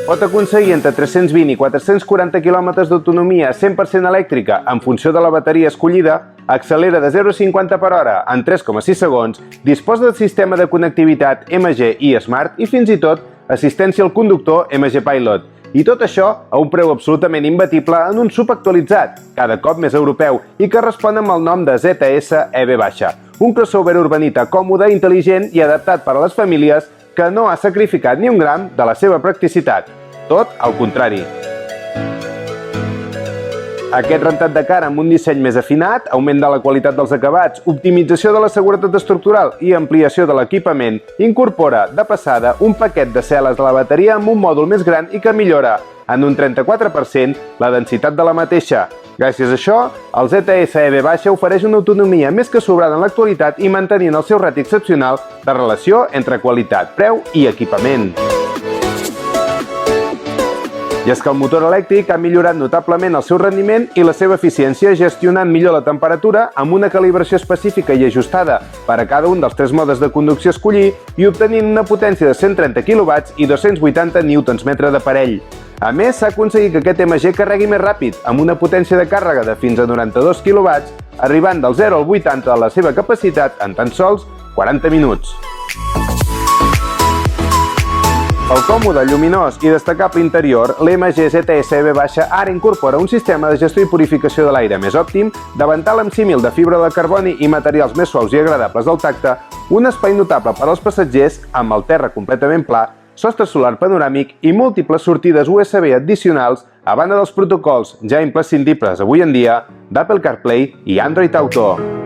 Pot aconseguir entre 320 i 440 km d'autonomia 100% elèctrica en funció de la bateria escollida, accelera de 0 a 50 per hora en 3,6 segons, disposa de sistema de connectivitat MG i Smart i fins i tot assistència al conductor MG Pilot. I tot això a un preu absolutament imbatible en un SUV actualitzat, cada cop més europeu i que respon amb el nom de ZS EV-, un crossover urbanita còmode, intel·ligent i adaptat per a les famílies que no ha sacrificat ni un gram de la seva practicitat. Tot al contrari. Aquest rentat de cara amb un disseny més afinat, augment de la qualitat dels acabats, optimització de la seguretat estructural i ampliació de l'equipament incorpora, de passada, un paquet de cel·les de la bateria amb un mòdul més gran i que millora en un 34% la densitat de la mateixa. Gràcies a això, el ZS EV- ofereix una autonomia més que sobrada en l'actualitat i mantenint el seu rati excepcional de relació entre qualitat, preu i equipament. I és que el motor elèctric ha millorat notablement el seu rendiment i la seva eficiència gestionant millor la temperatura amb una calibració específica i ajustada per a cada un dels 3 modes de conducció a escollir i obtenint una potència de 130 kW i 280 Nm d'aparell. A més, s'ha aconseguit que aquest MG carregui més ràpid, amb una potència de càrrega de fins a 92 kW, arribant del 0 al 80 de la seva capacitat en tan sols 40 minuts. Pel còmode, lluminós i destacable interior, l'MG ZS EV- ara incorpora un sistema de gestió i purificació de l'aire més òptim, davantal amb símil de fibra de carboni i materials més suaus i agradables al tacte, un espai notable per als passatgers amb el terra completament pla, sostre solar panoràmic i múltiples sortides USB addicionals a banda dels protocols ja imprescindibles avui en dia d'Apple CarPlay i Android Auto.